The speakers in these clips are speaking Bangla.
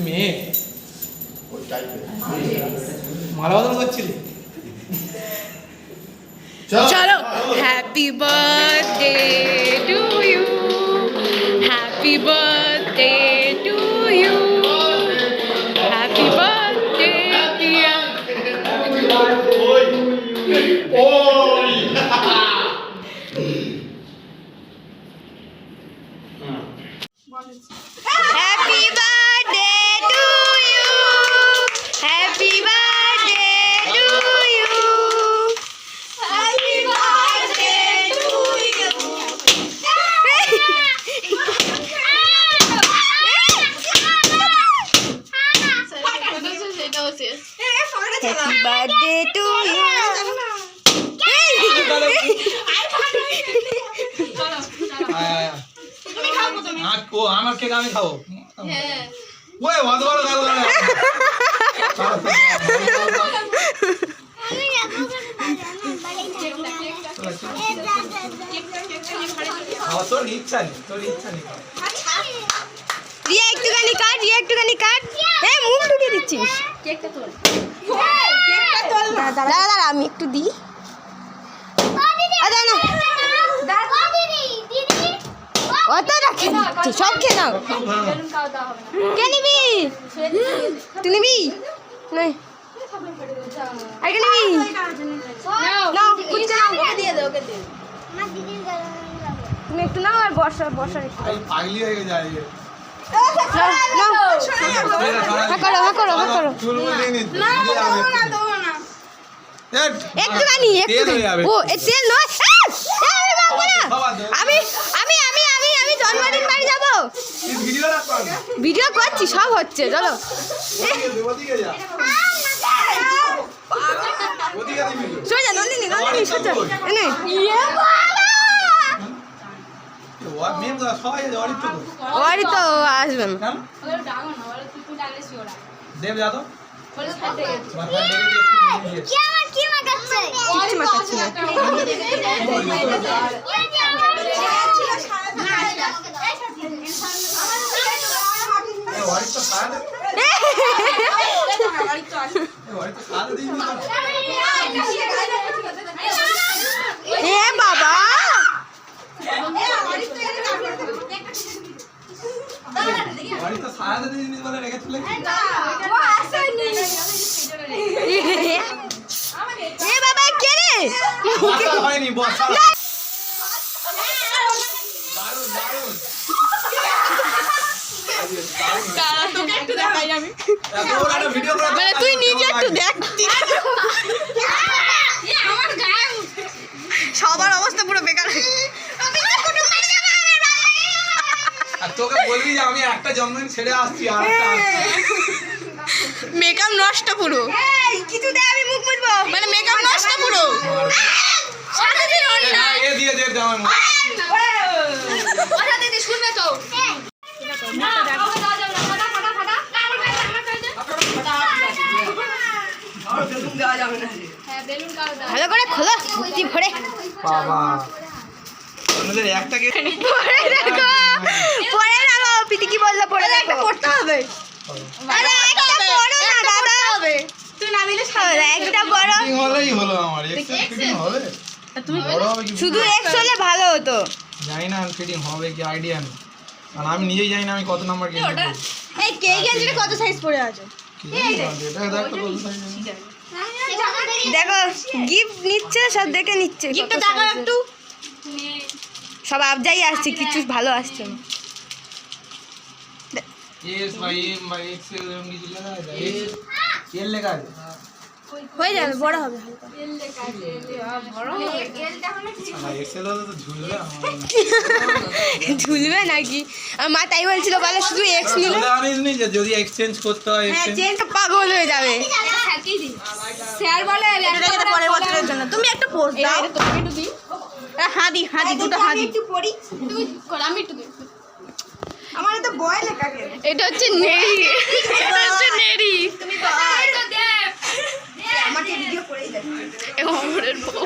মেয়ে মালা বদল করছিলি চলো happy birthday to you happy birthday to you happy birthday dear happy birthday to you happy birthday to you happy birthday to you happy birthday to you আমার কেক আমি খাবো ওই অত বড় গাল গাল তোর ইচ্ছা নেই রিয়া একটুখানি কাট মুখ ঢুকিয়ে দিচ্ছিস দাঁড়া আমি একটু দিই অত রাখি সব খেয়ে নাও কে নিবি তুই নিবি নয় আর কে নিবি তুমি একটু নাও আর বর্ষা পাগলি হয়ে যায় একটুখানি ও তেল নয় আমি জন্মদিন বাড়ি যাবো ভিডিও করছি সব হচ্ছে চলো সোজা নন্দিনী সোজা এনে ওরই তো আসবে না দেব যা তো কিচ্ছু মাখাচ্ছি না এ বাবা এ বাবা কে রে হয়নি বস মানে তুই নিজে একটু দেখ সবার অবস্থা পুরো বেকার আর তোকে বলবি যে আমি একটা জন্মদিন ছেড়ে আসছি আর মেকআপ নষ্ট পুরো কিছু দে আমি মুখ মুছবো মানে মেকআপ নষ্ট পুরো সারাদিন না এ দিয়ে দে আমার মুখ ওটা দিদি শুনবে তো ভালো করে খোলো মুক্তি ভরে বাবা আমাদের একটা কে পরে দেখো পিটি কি বললো পরে দেখো করতে হবে আরে একটা বড় না দাদা হবে তুই না দিলে হবে একটা বড় হলেই হলো আমার ফিটিং হবে তুমি শুধু এক্স হলে ভালো হতো জানি না ফিটিং হবে কি আইডিয়া নেই আর আমি নিজেই জানি না আমি কত নাম্বার গেঞ্জি পরবো এই কে গেঞ্জিটা কত সাইজ পড়ে আছে এটা দেখ তো কত সাইজ দেখো গিফট নিচ্ছে সব দেখে নিচ্ছে গিফটটা দেখো একটু সব আবজাই আসছে কিছু ভালো আসছে না S by M by XL এরকম কিছু লেখা আছে এল লেখা আছে হয়ে যাবে বড় হবে এক্সেল হলে তো ঝুলবে ঝুলবে নাকি আর মা তাই বলছিল বলে শুধু এক্স নিলে জানিস যে যদি এক্সচেঞ্জ করতে হয় চেঞ্জ পাগল হয়ে যাবে স্যার বলে পরের বছরের জন্য তুমি একটা পোস্ট দাও তুমি একটু দিই হাদি দুটো হাদি একটু পড়ি তুমি আমি একটু দিই আমার তো বয় লেখা এটা হচ্ছে নেরি তুমি তো দে আমাকে ভিডিও করেই দে ওমরের বউ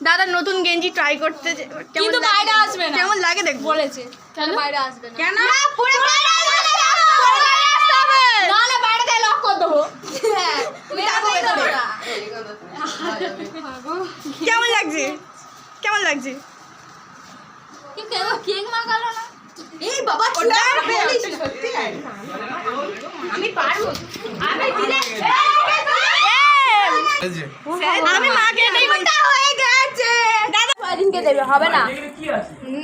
দাদা নতুন গেঞ্জি ট্রাই করতে কিন্তু বাইরে আসবে না কেমন লাগে দেখ বলেছে কেন বাইরে আসবে না কেন পুরো বাইরে আসবে না না না বাইরে থেকে লক করে দেবো কেমন লাগছে কেমন লাগছে কেক মাখালো না এই বাবা আমি পারবো আমি দিলে আমি মাকে দেইটা হয়ে গেছে দাদা দিনকে দেবে হবে না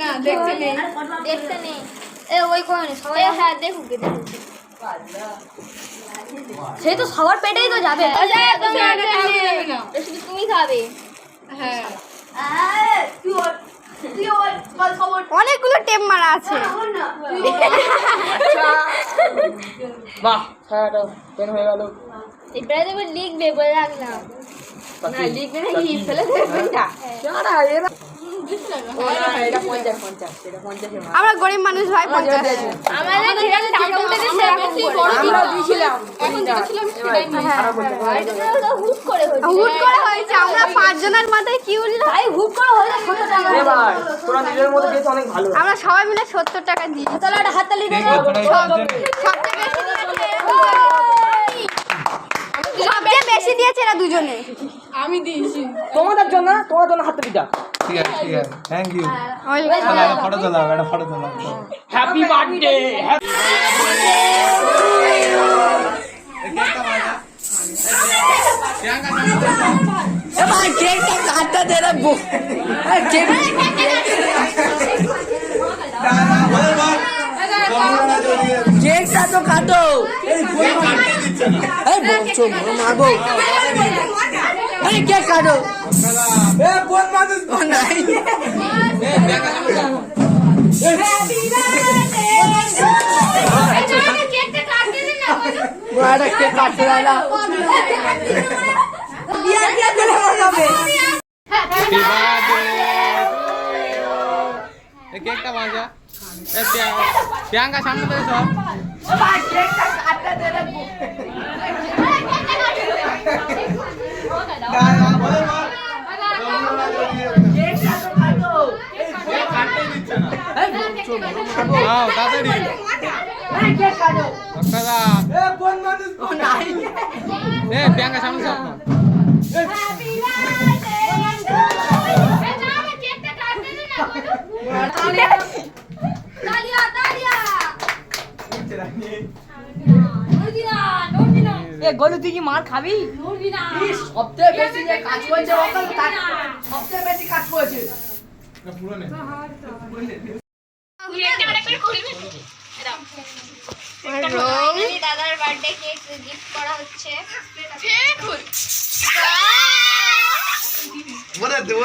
না দেখতে নেই দেখতে নেই এ ওই কোনে সবাই হ্যাঁ দেখুক দেখুক সে তো সবার পেটেই তো যাবে তুমি আগে খাবে না শুধু তুমি খাবে হ্যাঁ অনেকগুলো টেপ মারা আছে বাহ সারাটা পেন হয়ে গেল এবারে দেখবে লিখবে বলে রাখলাম না লিখবে না কি ফেলে দেবে না এটা 50 এটা 50 আমরা গরিব মানুষ ভাই 50 আমাদের যেরকম টাকা উঠেছে সেরকম আমরা দিয়েছিলাম এখন যেটা ছিল আমি সেটাই নিই। হুট করে হয়েছে হুট করে হয়েছে আমরা 5 জনের মাথায় কি উঠলো ভাই হুট করে হয়েছে 70 টাকা এবার তোরা নিজের মধ্যে দিয়েছ অনেক ভালো আমরা সবাই মিলে 70 টাকা দিই তাহলে একটা হাততালি কেক দাও সবচেয়ে বেশি দিয়েছে এরা দুজনে আমি দিয়েছি তোমাদের জন্য হাতে দিটা ঠিক আছে থ্যাংক ইউ ওই একটা ফটো তোলাও একটা ফটো তোলাও হ্যাপি বার্থডে এ ভাই কেকটা কাটতে দে রে বো কেক কেকটা তো কাটো এই বলছো মাগো এই কেক কাটো এ কোন মানুষ নাই বড় কেক কাটতে দাও বিয়ার বিয়ার করে হবে কেকটা বাজা প্রিয়াঙ্কা সামনে থেকে সব ভাই কেকটা কাটতে দে রে কেকটা তো কাটো এই বলছো মাগো তাড়াতাড়ি এই কেক কাটো দাদা এ কোন মানুষ নাই প্রিয়াঙ্কা সামনে সব এ গলু তুই কি মার খাবি সবচেয়ে বেশি যে কাজ করছে সবচেয়ে বেশি কাজ করছে পুরো নে দাদার বার্থডে কেক গিফট করা হচ্ছে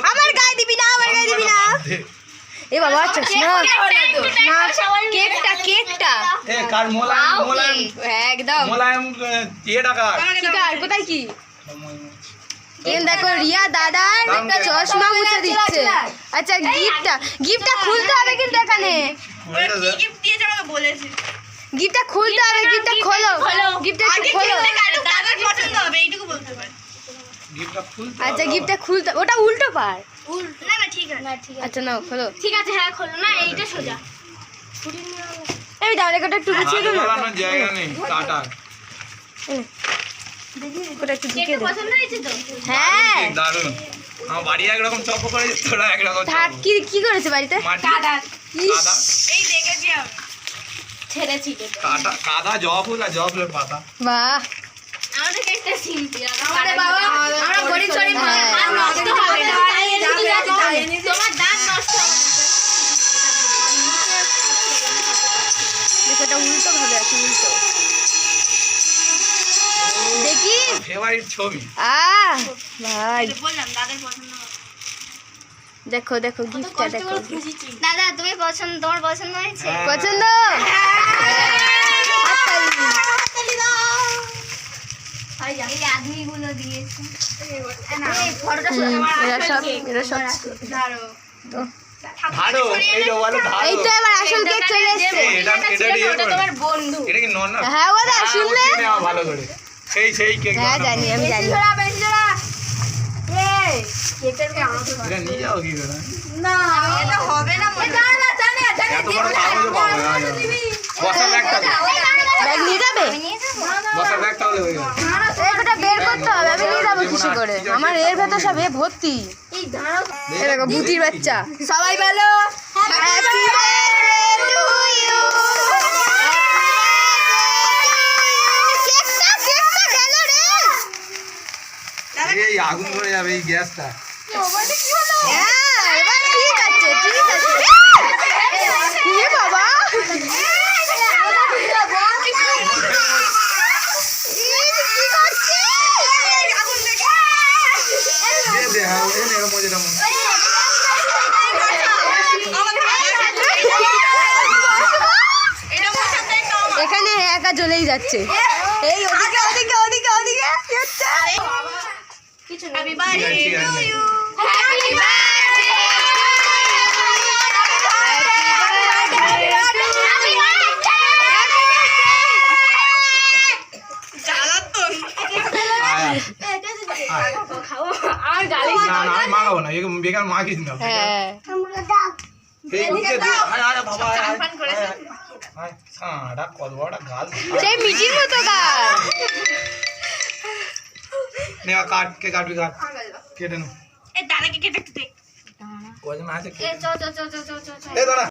আমার গায়ে দিবি না আমার গায়ে দিবি না এ বাবা চশমা কেকটা এ কার মোলায়েম একদম মোলায়েম দিয়ে টাকা কি কার কোথায় কি এখানে দেখো রিয়া দাদার একটা চশমা মুছে দিচ্ছে আচ্ছা গিফটটা খুলতে হবে কিন্তু এখানে গিফটটা খুলতে হবে গিফটটা খোলো গিফটটা একটু খোলো দাদার পছন্দ হবে এইটুকু বলতে পারি গিফটটা খুলতে আচ্ছা গিফটটা খুলতে ওটা উল্টো পার না না ঠিক আছে আচ্ছা নাও খোলো ঠিক আছে হ্যাঁ খোলো না এইটা সোজা এই দাও রেকটা একটু গুছিয়ে দাও না লাগানোর জায়গা নেই কাটা ওটা একটু ঢুকিয়ে দাও পছন্দ হয়েছে তো হ্যাঁ দারুণ আমার বাড়ি একরকম চপ করে তোরা একরকম থাক কি করেছে বাড়িতে মাটি ইস, কাদা এই দেখেছি আমি ছেড়েছি কাদা জবা ফুল আর জবা ফুলের পাতা বাহ আমাদের কেকটা সিম্পল আমাদের বাবা আমরা গরিব শরীফ আর নষ্ট হবে না তোমার দাঁত নষ্ট হবে না দেখো এটা উল্টো ভাবে আছে উল্টো দেখি ফেভারিট ছবি ভাই বললাম দাদার পছন্দ দেখো দেখো গিফটটা দেখো দাদা তুমি তোমার পছন্দ হয়েছে পছন্দ এই আদমিগুলো দিয়েছে এরা সব ধারো এই যে বলো ধারো এই তো এবার আসল কেক চলে এসেছে তোমার বন্ধু এটা কি নন না হ্যাঁ ওরা শুনলে ভালো করে সেই কেক হ্যাঁ জানি আমি জানি এটা নিয়ে যাও কি করে না এটা হবে না তাহলে হয়ে গেল। এটা বের করতে হবে, আমি নিয়ে যাবো কিছু করে, আমার এর ভেতর সব এ ভর্তি। এই দেখো ভূতির বাচ্চা। সবাই বলো হ্যাপি বার্থডে টু ইউ। কেকটা গেল রে। এই আগুন ধরে যাবে এই গ্যাসটা। হ্যাঁ, এবার ঠিক আছে ঠিক আছে। এ বাবা দে হ্যাঁ ওই নে মজেটা মন। এখানে একা জ্বলেই যাচ্ছে। এই ওদিকে ওদিকে ওদিকে ওদিকে হ্যাপি বার্থডে ঠিক আছে, টু ঠিক আছে। ইউ হ্যাপি বার্থডে আর গালি না না আমি মাখাবো না একে বেকার মাখিস না। হ্যাঁ এই উঠে দে আয় আয় বাবা আয় আয়, ফান করেছে। আয়, আয় সাঁড়া কত বড় গাল। সেই মিটির মতো গাছ। নে কাট কে কাটবি কাট কেটে নে। এ দাঁড়াকে কেটে দে কজন আছে এ চ চ চ চ চ চ এই দাঁড়া